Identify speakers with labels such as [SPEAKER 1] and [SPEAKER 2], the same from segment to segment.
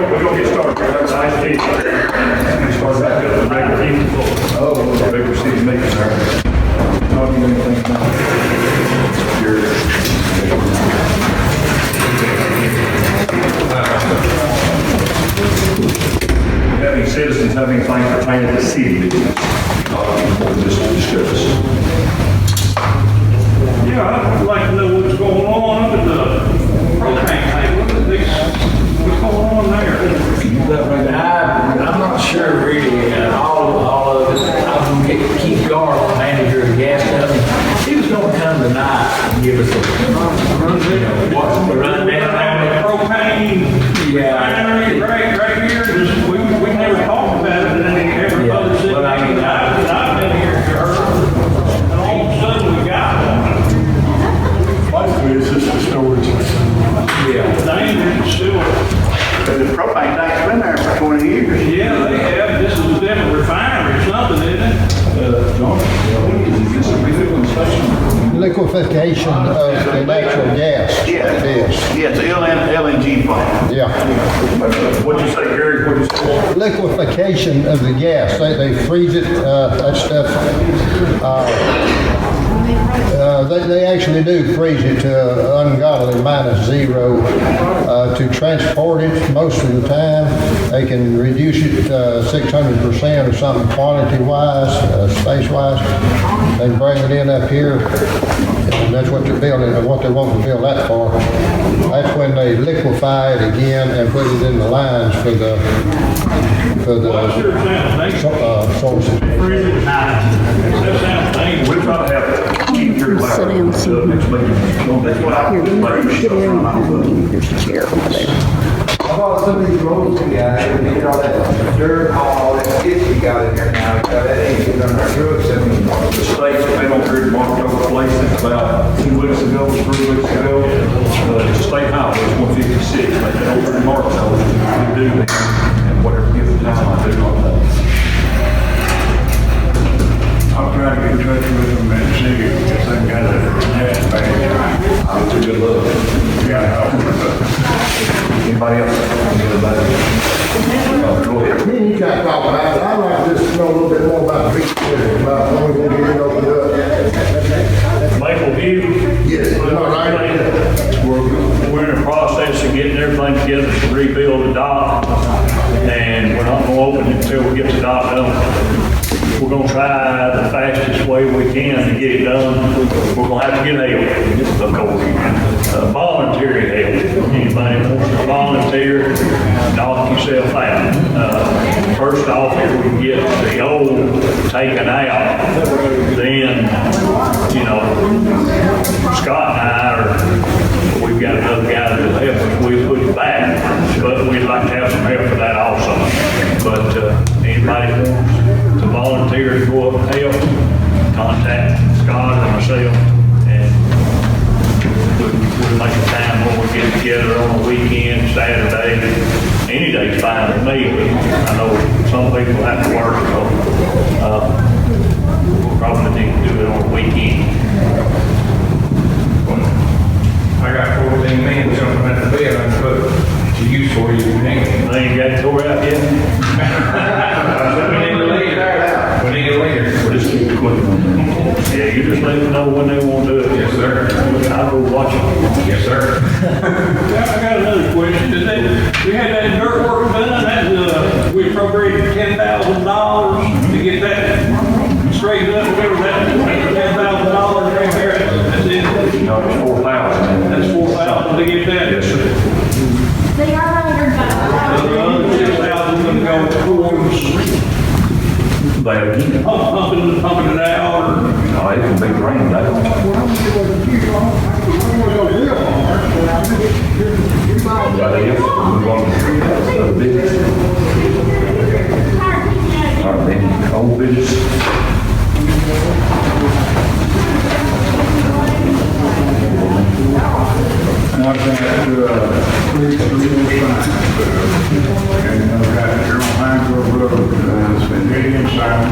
[SPEAKER 1] we're gonna get started. That's nice meeting. We start back up the regular meeting. Oh, regular city meeting, sir. Not doing anything about having citizens have anything pertaining to city business. Just discuss.
[SPEAKER 2] Yeah, I'd like to know what's going on with the propane tank. What's going on there?
[SPEAKER 3] I'm not sure really, all of it. I'm gonna keep Gar, the manager of the gas company. He was gonna come tonight and give us a rundown on it.
[SPEAKER 2] Propane,
[SPEAKER 3] Yeah.
[SPEAKER 2] right here, just, we never talked about it in every
[SPEAKER 3] Yeah,
[SPEAKER 2] other city.
[SPEAKER 3] well, I mean,
[SPEAKER 2] I've been here, you heard, and all of a sudden we got one.
[SPEAKER 1] Basically, it's just a storage.
[SPEAKER 3] Yeah.
[SPEAKER 2] Dangerous still.
[SPEAKER 4] But the propane tank's been there for 20 years.
[SPEAKER 2] Yeah, they have, this is a different refinery or something, isn't it?
[SPEAKER 1] John, is this a refueling station?
[SPEAKER 5] Liquefaction of the natural gas.
[SPEAKER 4] Yeah.
[SPEAKER 5] Yes,
[SPEAKER 4] Yeah, it's an LNG plant.
[SPEAKER 5] yeah.
[SPEAKER 1] What'd you say, Gary? What'd you say?
[SPEAKER 5] Liquefaction of the gas. They freeze it, that stuff. They actually do freeze it to ungodly -0 to transport it most of the time. They can reduce it 600% or something quantity-wise, space-wise. They bring it in up here, and that's what they're building, and what they want to build that for. That's when they liquefy it again and put it in the lines for the
[SPEAKER 2] Well, sure sounds dangerous.
[SPEAKER 5] sources.
[SPEAKER 2] Freezing hot. That sounds dangerous.
[SPEAKER 1] We try to have keep your loud.
[SPEAKER 6] Sit down,
[SPEAKER 1] So next meeting.
[SPEAKER 4] That's what I
[SPEAKER 6] Here,
[SPEAKER 4] was
[SPEAKER 6] get in. Here's a chair over there.
[SPEAKER 7] I bought some of these roads we got, and we did all that dirt, all that skits we got in there now, we got that ain't on our trucks, I mean,
[SPEAKER 1] The state's been on here, marked over place about 2 weeks ago, 3 weeks ago. It's a state highway, it's 156, but they don't really mark those. We do, and whatever given time, I do not know.
[SPEAKER 8] I'll try to get in touch with them and see if they got a net bank.
[SPEAKER 1] It's a good look. Anybody else? Go ahead.
[SPEAKER 5] Me and you can't talk about it. I'd like to just know a little bit more about Victor, about when we're gonna get it opened up.
[SPEAKER 1] Maple View.
[SPEAKER 5] Yes, all right.
[SPEAKER 1] We're in the process of getting everything together to rebuild the dock, and we're not gonna open it until we get the dock done. We're gonna try the fastest way we can to get it done. We're gonna have to get help, of course. Voluntary help. Anybody wants to volunteer, knock yourself out. First off, if we can get the old taken out, then, you know, Scott and I we've got another guy that'll help us. We put it back, but we'd like to have some help for that also. But anybody wants to volunteer to go up and help, contact Scott or myself, and we'll make a time when we get together on a weekend, Saturday. Any day's fine with me, but I know some people have to work, so we'll probably need to do it on a weekend.
[SPEAKER 7] I got 14 men jumping at the bed, I put to use for you, you think?
[SPEAKER 1] They ain't got it tore out yet?
[SPEAKER 7] We need to leave that out, we need to leave it.
[SPEAKER 1] We'll just keep it quick. Yeah, you just let them know when they want to do it.
[SPEAKER 7] Yes, sir.
[SPEAKER 1] I'll go watch it.
[SPEAKER 7] Yes, sir.
[SPEAKER 2] I got another question. We had that dirt work done, that, we appropriated $10,000 to get that straightened up, whatever that, $10,000 right there, that's it.
[SPEAKER 1] No, it's 4,000.
[SPEAKER 2] That's 4,000 to get that.
[SPEAKER 1] Yes, sir.
[SPEAKER 6] They are under
[SPEAKER 2] The other 6,000 gonna go towards
[SPEAKER 1] They again.
[SPEAKER 2] pumping it out, or
[SPEAKER 1] No, it can be drained out. Anybody else? Move on to other business. All right, then, old business.
[SPEAKER 8] And I've got, 3 signs, and I've got General Hines Road, it's been hitting sign.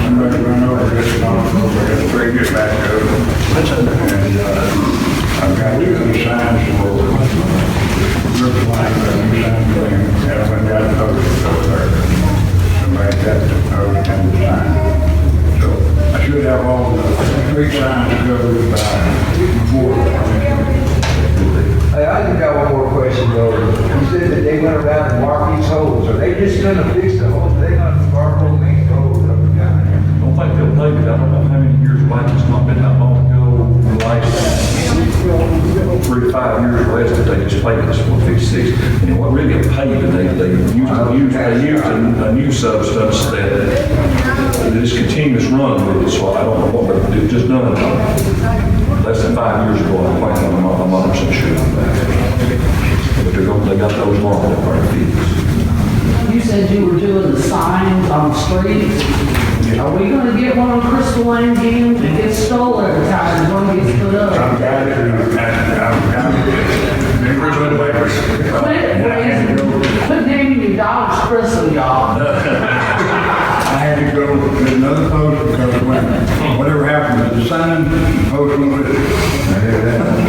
[SPEAKER 8] Somebody run over this, over 3 get back over. And, I've got 2 signs for River Line, signs,
[SPEAKER 7] You said that they went around and marked these holes. Are they just gonna fix the holes? Are they gonna mark all these holes up and down there?
[SPEAKER 9] I don't think they'll pave it. I don't know how many years back, it's not been that long ago, the last 3 to 5 years or less that they just paved this 156. And what really a paving, they used a new substance that is continuous run with it, so I don't know what, but it was just done less than 5 years ago, I think, I'm not 100% sure on that. But they got those marked up our fields.
[SPEAKER 10] You said you were doing the signs on the streets. Are we gonna get one on Crystal Lane again? It gets stolen every time, it's gonna get put up.
[SPEAKER 8] I'm glad
[SPEAKER 10] Quit naming your dogs Crystal, y'all.
[SPEAKER 8] I had to go to another post because when, whatever happened to the sign, the post went with it.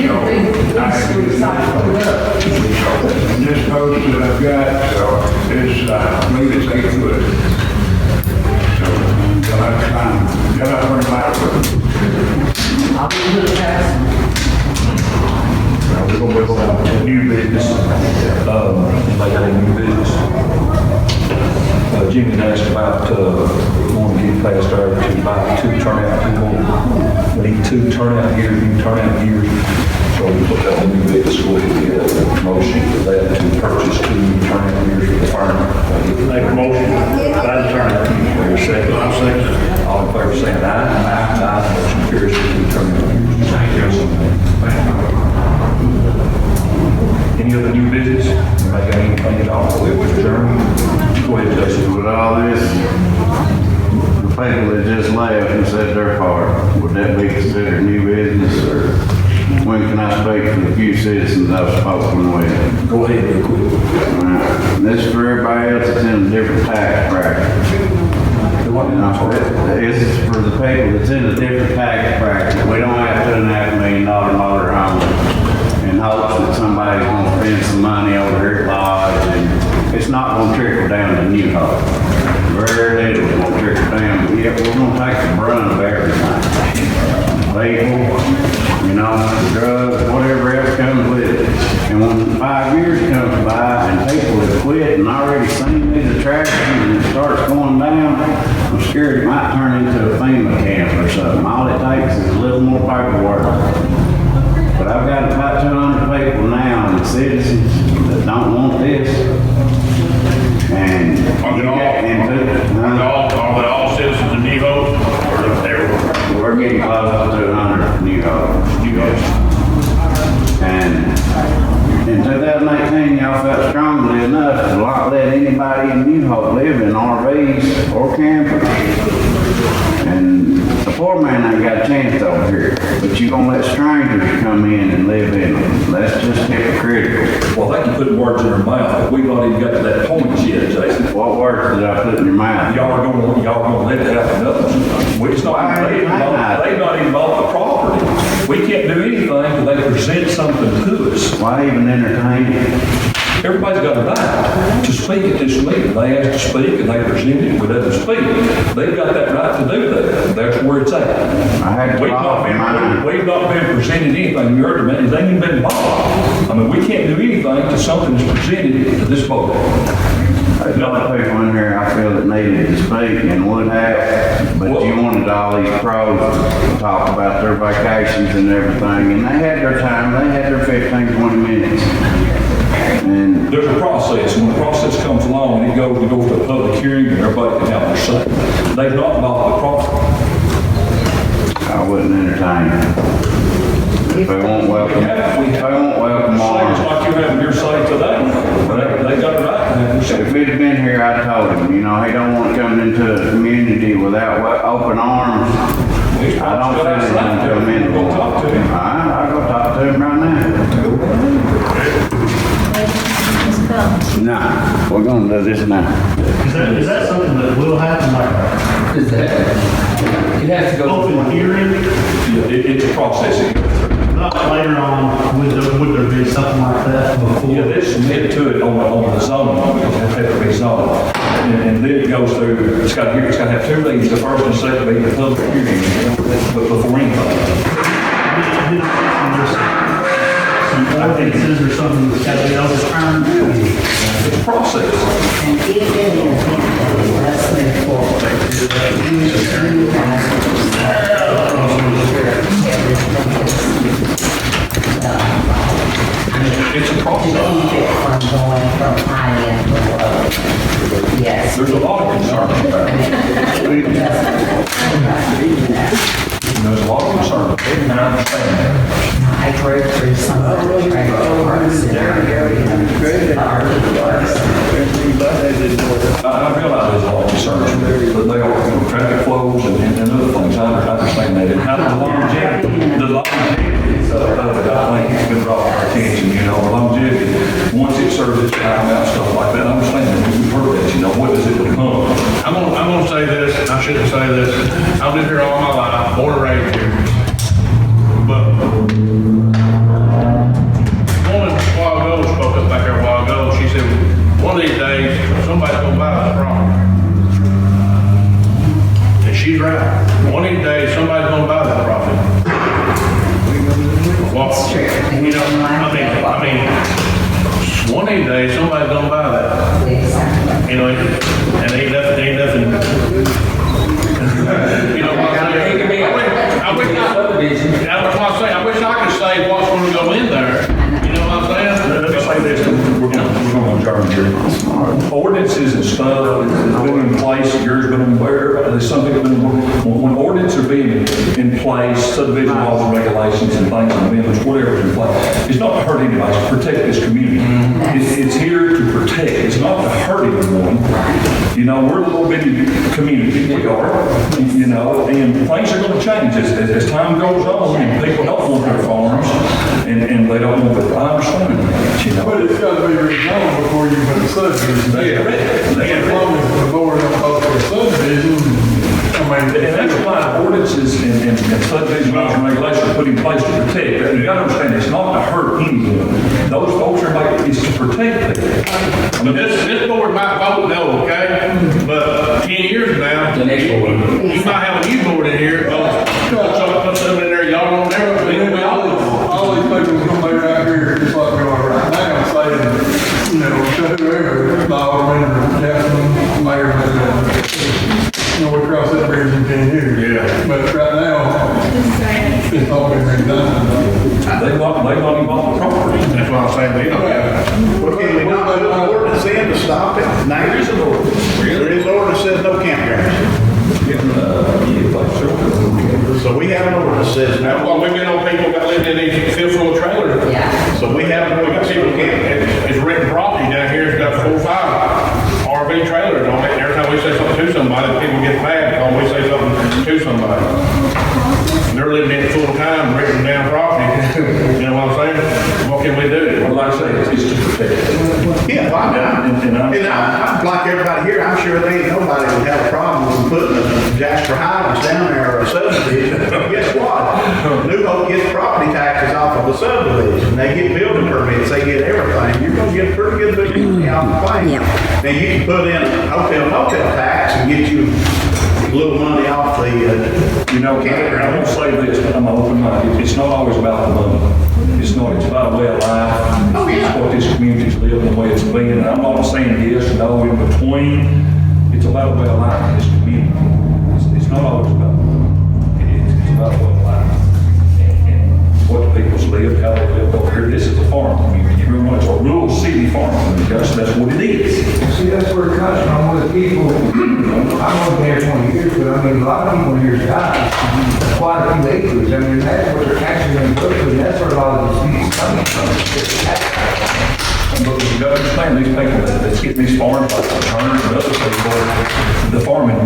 [SPEAKER 10] You don't think these streets not put up?
[SPEAKER 8] This post that I've got is, I believe it's 8 foot. So, you'll have to climb, you'll have to learn how to put it.
[SPEAKER 10] I'll be good at
[SPEAKER 9] We're going to move on to new business. Anybody got any new business? Jimmy asked about, wanting to get past our to buy 2 turnout people. We need 2 turnout gears, new turnout gears. So we put that in new business, we'll get a motion for that to purchase 2 new turnout gears for the firemen.
[SPEAKER 1] Make a motion, by the turnout.
[SPEAKER 9] Wait a second. I'll second. All in favor saying aye. Aye. Motion carries to 2 turnout gears. Thank you. Any other new business? Anybody got anything at all? We would adjourn. Go ahead, Jason.
[SPEAKER 4] With all this, the people that just left and said their part, would that be considered new business, or when can I speak for the few citizens I've spoken with?
[SPEAKER 9] Go ahead real quick.
[SPEAKER 4] This is for everybody else that's in a different tax bracket. This is for the people that's in a different tax bracket. We don't have $2.5 million motor home in hopes that somebody's gonna spend some money over here at Lodge, and it's not gonna trickle down to New Hope. Very little is gonna trickle down, but yeah, we're gonna take the brunt of everything. People, you know, drugs, whatever else comes with it. And when 5 years comes by and people have quit and already seen these attractions and it starts going down, I'm scared it might turn into a FEMA camp or something. All it takes is a little more paperwork. But I've got about 200 people now and citizens that don't want this. And
[SPEAKER 1] Are they all citizens of New Hope, or everywhere?
[SPEAKER 4] we're getting close to 200 New Hope. And in 2018, y'all felt strongly enough to not let anybody in New Hope live in RVs or campers. And the poor man ain't got a chance over here, but you gonna let strangers come in and live in them. That's just hypocritical.
[SPEAKER 9] Well, they can put words in their mouth, but we've not even got to that point yet, Jason.
[SPEAKER 4] What words did I put in your mouth?
[SPEAKER 9] Y'all are gonna let that happen up. It's not, they've not even bought the property. We can't do anything until they present something to us.
[SPEAKER 4] Why even entertain it?
[SPEAKER 9] Everybody's got a right to speak at this meeting. They ask to speak and they present it, we let them speak. They've got that right to do that. That's where it's at.
[SPEAKER 4] I had to
[SPEAKER 9] We've not been presented anything. You heard them, they ain't even been bought. I mean, we can't do anything until something is presented to this board.
[SPEAKER 4] There's a lot of people in here I feel that needed to speak and would have, but you wanted all these pros to talk about their vacations and everything, and they had their time, they had their 15, 20 minutes. And
[SPEAKER 9] There's a process, and when the process comes along, it goes to a public hearing, and everybody can have their say. They've not bought the property.
[SPEAKER 4] I wouldn't entertain it. If they won't welcome,
[SPEAKER 9] It's like you having your say today. They got the right to have their say.
[SPEAKER 4] if he'd have been here, I'd told him, you know, he don't want to come into a community without open arms. I don't feel he's going to come in.
[SPEAKER 9] Go talk to him.
[SPEAKER 4] I'll go talk to him right now. Nah, we're going to do this now.
[SPEAKER 11] Is that something that will happen, like
[SPEAKER 3] Is that, it has to go.
[SPEAKER 11] open hearing,
[SPEAKER 9] It's a process.
[SPEAKER 11] not later on, would there be something like that before?
[SPEAKER 9] Yeah, they submit to it on the zoning, because it has to be zoned. And then it goes through, it's got to have 2 readings, the first and second reading, the public hearing, but before anything.
[SPEAKER 11] some ordinances or something that's got to be overturned?
[SPEAKER 9] It's a process.
[SPEAKER 12] And if it is, let's move forward.
[SPEAKER 9] It's a
[SPEAKER 12] To
[SPEAKER 9] process.
[SPEAKER 12] keep it from going from high end to low. Yes.
[SPEAKER 9] There's a lot of concern about it. There's a lot of concern, and I understand that.
[SPEAKER 12] I drove through some of the trailer parks in our area, the RV parks.
[SPEAKER 9] I realize there's a lot of concerns, but they are, traffic flows and other things, I understand that. And how the longevity of it, I think it's been brought to our attention, the longevity. Once it serves its time out, stuff like that, I understand that, we've heard that, what does it become?
[SPEAKER 2] I'm gonna say this, I shouldn't say this, I've lived here all my life, born and raised here. But, woman a while ago, spoke up back there a while ago, she said, one of these days, somebody's gonna buy this property. And she's right, one of these days, somebody's gonna buy that property. Well,
[SPEAKER 12] It's true.
[SPEAKER 2] I mean, one of these days, somebody's gonna buy that.
[SPEAKER 12] Exactly.
[SPEAKER 2] And ain't nothing. That's what I'm saying, I wish I could say what's gonna go in there, you know what I'm saying?
[SPEAKER 9] Let me say this, we're going to adjourn here. Ordinances and stuff that's been in place, yours been aware, there's something that when ordinances are being in place, subdivision laws and regulations and things, amendments, whatever is in place, it's not to hurt anybody, it's to protect this community. It's here to protect, it's not to hurt anyone. We're a little bitty community, we are, and things are going to change as time goes on, and people don't want their farms, and they don't want their, I understand that,
[SPEAKER 8] But it's gotta be rezoned before you put a subdivision.
[SPEAKER 9] They get ready.
[SPEAKER 8] As long as the board don't vote for a subdivision,
[SPEAKER 9] And that's why ordinances and subdivision laws and regulations are put in place to protect. You gotta understand, it's not to hurt anyone. Those folks are like, it's to protect people.
[SPEAKER 2] This board might vote no, okay? But 10 years from now,
[SPEAKER 3] The next board.
[SPEAKER 2] you might have a new board in here, put something in there, y'all don't never,
[SPEAKER 8] all these people come there out here, just like we are right now, saying, to whoever, the alderman, or councilman, mayor, we cross that bridge in 10 years.
[SPEAKER 2] Yeah.
[SPEAKER 8] But right now, it's all been redone.
[SPEAKER 9] They not even bought the property.
[SPEAKER 2] that's what I'm saying, they don't have.
[SPEAKER 13] Well, can we not put an ordinance in to stop it? Now,
[SPEAKER 9] There is an ordinance.
[SPEAKER 13] there is ordinance that says no campgrounds. So we have an ordinance that says
[SPEAKER 2] That's
[SPEAKER 13] no.
[SPEAKER 2] why we've been on people that live in these fifth floor trailers.
[SPEAKER 12] Yeah.
[SPEAKER 13] So we have an
[SPEAKER 2] We got
[SPEAKER 13] ordinance.
[SPEAKER 2] people it's written property down here, it's got 4 or 5 RV trailers on it, and every time we say something to somebody, people get mad when we say something to somebody. They're living in it full time, written down property, you know what I'm saying? What can we do?
[SPEAKER 9] Well, like I say, it's to protect.
[SPEAKER 13] Yeah, well, I'm like everybody here, I'm sure there ain't nobody would have a problem with putting a Jasper Highlands down there or a subdivision. Guess what? New Hope gets property taxes off of the subdivision. They get building permits, they get everything. You're gonna get a pretty good bit of money off the thing.
[SPEAKER 6] Yeah.
[SPEAKER 13] Now, you can put in a hotel motel tax and get you a little money off the,
[SPEAKER 9] I'm gonna say this, but I'm open-minded, it's not always about the money. It's not, it's about a way of life.
[SPEAKER 13] Oh, yeah.
[SPEAKER 9] It's what this community's living, the way it's been, and I'm not saying yes, no, in between. It's about a way of life in this community. It's not always about money. It's about a way of life. And what the people's live, how they live over here. This is a farm community. You remember, it's a rural city farm community. That's what it is.
[SPEAKER 7] See, that's where it comes from, with the people, I've only been here 20 years, but I mean, a lot of people here died, quite a few acres, I mean, that's what they're actually going to go to, and that's where a lot of these people coming from.
[SPEAKER 9] But you gotta understand, these people that's getting these farms, like the Turner and other people, the farming,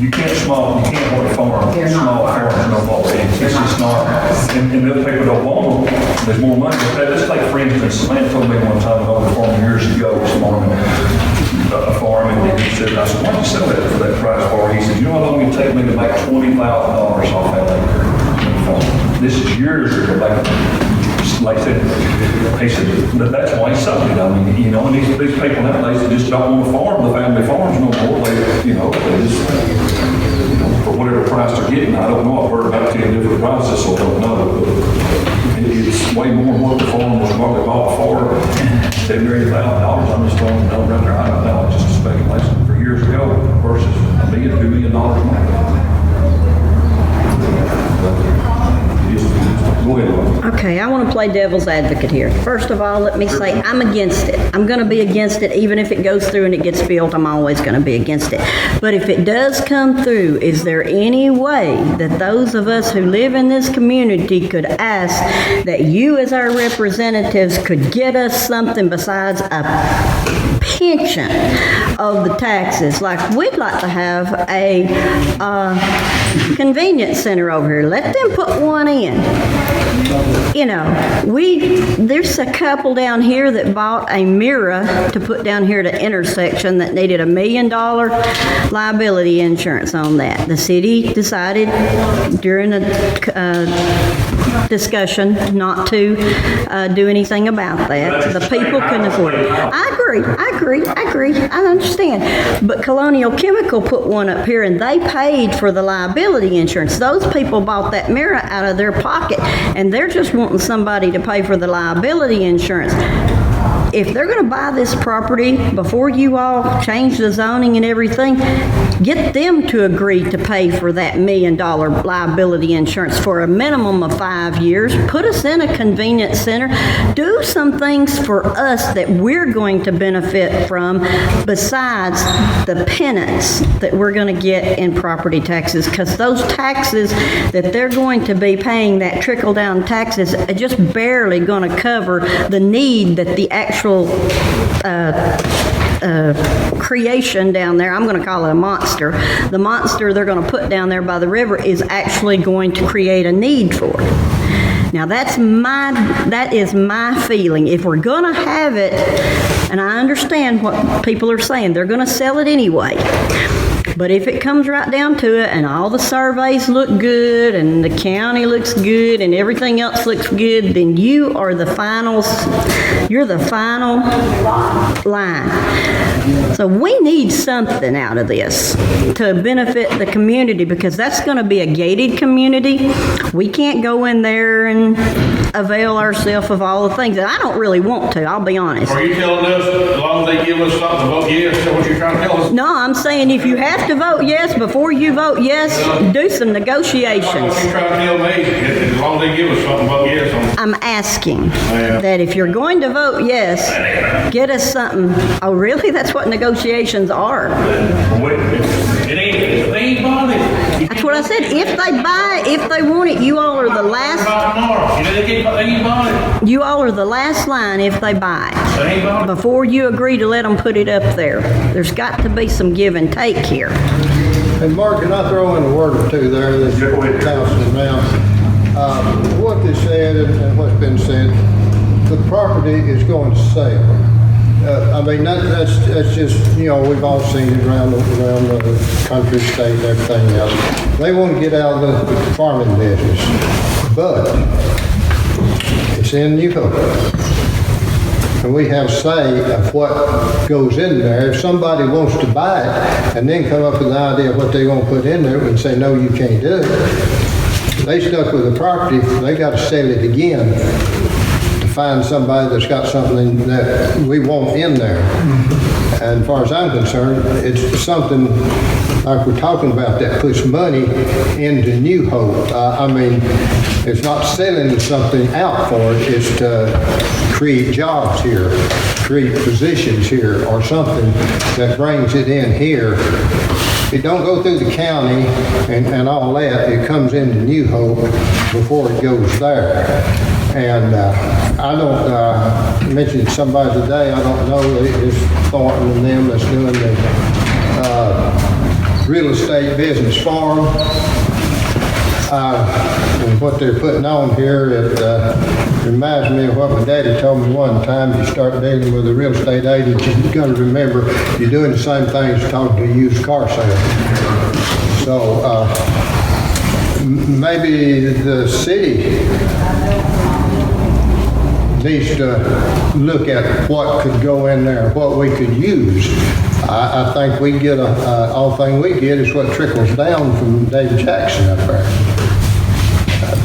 [SPEAKER 9] you can't hold a farm, small farms, no more. It's just not, and the other people don't want them, there's more money. Let's take, for instance, Samantha told me one time, I was farming years ago, a farm, and he said, I said, why don't you sell that for that price for? He said, you know how long it take me to make $20,000 off that acre? This is years ago, like I said, he said, that's why he sold it. I mean, and these people nowadays, they just don't want to farm, the family farms no more. They just, for whatever price they're getting. I don't know, I've heard about 10 different prices, so I don't know, but it's way more than what the farm was what they bought for. $70,000 or $80,000, I'm just throwing it right there, I don't know, it's just a speculation for years ago versus $1 million, $2 million now. Go ahead, Lauren.
[SPEAKER 6] Okay, I want to play devil's advocate here. First of all, let me say, I'm against it. I'm going to be against it, even if it goes through and it gets built, I'm always going to be against it. But if it does come through, is there any way that those of us who live in this community could ask that you as our representatives could get us something besides a pension of the taxes? Like, we'd like to have a convenience center over here. Let them put one in. You know, there's a couple down here that bought a mirror to put down here at the intersection that needed $1 million liability insurance on that. The city decided during the discussion not to do anything about that. The people couldn't afford it. I agree. I understand. But Colonial Chemical put one up here and they paid for the liability insurance. Those people bought that mirror out of their pocket and they're just wanting somebody to pay for the liability insurance. If they're going to buy this property before you all change the zoning and everything, get them to agree to pay for that $1 million liability insurance for a minimum of 5 years. Put us in a convenience center. Do some things for us that we're going to benefit from besides the penance that we're going to get in property taxes, because those taxes that they're going to be paying, that trickle-down taxes, are just barely going to cover the need that the actual creation down there, I'm going to call it a monster. The monster they're going to put down there by the river is actually going to create a need for it. Now that is my feeling. If we're going to have it, and I understand what people are saying, they're going to sell it anyway. But if it comes right down to it and all the surveys look good and the county looks good and everything else looks good, then you're the final line. So we need something out of this to benefit the community, because that's going to be a gated community. We can't go in there and avail ourselves of all the things that I don't really want to, I'll be honest.
[SPEAKER 8] Are you telling us as long as they give us something to vote yes, is that what you're trying to tell us?
[SPEAKER 6] No, I'm saying if you have to vote yes, before you vote yes, do some negotiations.
[SPEAKER 8] What you trying to tell me, as long as they give us something to vote yes on?
[SPEAKER 6] I'm asking that if you're going to vote yes, get us something. Oh, really? That's what negotiations are.
[SPEAKER 8] It ain't bought it.
[SPEAKER 6] That's what I said. If they buy, if they want it, you all are the last.
[SPEAKER 8] They ain't bought it.
[SPEAKER 6] You all are the last line if they buy it. Before you agree to let them put it up there. There's got to be some give and take here.
[SPEAKER 5] And Mark, can I throw in a word or two there that's bouncing around? What they said and what's been said, the property is going to sell. I mean, that's just, you know, we've all seen it around the country, state, and everything else. They want to get out of the farming business, but it's in New Hope. And we have say of what goes in there. If somebody wants to buy it and then come up with an idea of what they're going to put in there and say, no, you can't do it, they stuck with the property, they got to sell it again to find somebody that's got something that we want in there. And as far as I'm concerned, it's something like we're talking about that puts money into New Hope. I mean, it's not selling something out for it, it's to create jobs here, create positions here, or something that brings it in here. It don't go through the county and all that. It comes into New Hope before it goes there. And I don't, mentioned somebody today, I don't know, it's Thornton and them that's doing the real estate business farm. And what they're putting on here, it reminds me of what my daddy told me one time. You start dealing with a real estate agent, you've got to remember you're doing the same thing as talking to a used car salesman. So maybe the city needs to look at what could go in there, what we could use. I think we get all thing we get is what trickles down from David Jackson up there.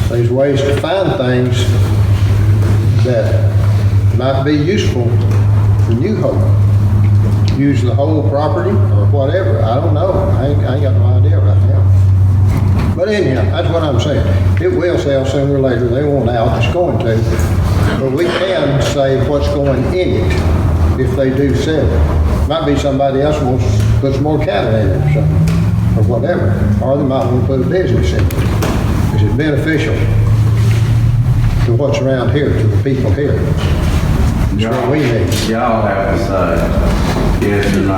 [SPEAKER 5] There's ways to find things that might be useful for New Hope. Use the whole property or whatever, I don't know. I ain't got no idea right now. But anyhow, that's what I'm saying. It will sell sooner or later. They won't out, it's going to. But we can say what's going in it if they do sell it. Might be somebody else wants to put some more cattle in it or something, or whatever. Or they might want to put a business in it. Is it beneficial to what's around here, to the people here? That's what we need.
[SPEAKER 4] Y'all have to say yes or no.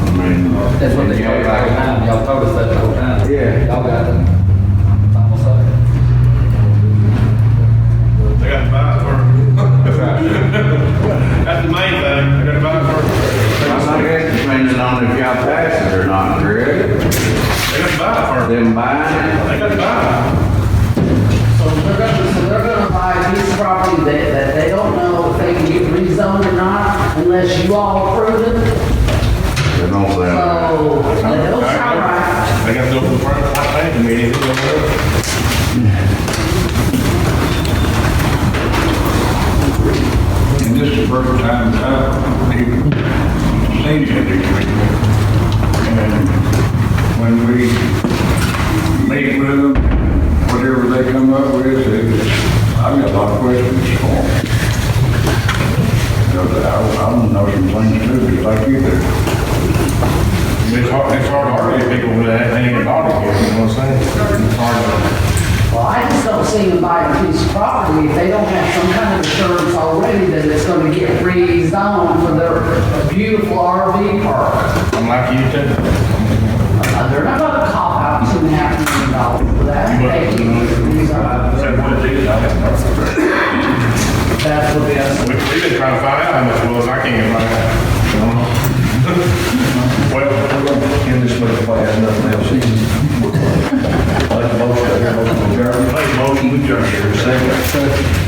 [SPEAKER 4] I mean.
[SPEAKER 3] That's what they told us all the time, y'all told us that the whole time.
[SPEAKER 4] Yeah.
[SPEAKER 3] Y'all got the final say.
[SPEAKER 8] They got to buy it first. That's the main thing, they got to buy it first.
[SPEAKER 4] I guess depending on if y'all pass it or not, Greg.
[SPEAKER 8] They got to buy it first.
[SPEAKER 4] Them buying it.
[SPEAKER 8] They got to buy it.
[SPEAKER 10] So they're gonna buy a piece of property that they don't know if they can get rezoned or not unless you all approve it.
[SPEAKER 4] They don't
[SPEAKER 10] So,
[SPEAKER 4] sell
[SPEAKER 10] that don't sound right.
[SPEAKER 8] They got to go to the first planning meeting, it's over. And this is the first time I've even seen it this week. And when we meet with them, whatever they come up with, I've got a lot of questions for them. Because I want to know some things too, just like you do. It's hard to argue people that ain't about it, you know what I'm saying? It's hard to.
[SPEAKER 10] Well, I just don't see them buying a piece of property if they don't have some kind of assurance already that it's gonna get rezoned for their beautiful RV park.
[SPEAKER 8] I'm like you too.
[SPEAKER 10] They're not gonna cop out $2.5 million for that. They can get it rezoned. That's what they have.
[SPEAKER 8] We've been trying to find out how much it was, I can't even find out. Well,
[SPEAKER 9] In this money, if I have nothing else, like the motion, I hear a motion,
[SPEAKER 1] Make a motion, we adjourn.
[SPEAKER 9] second.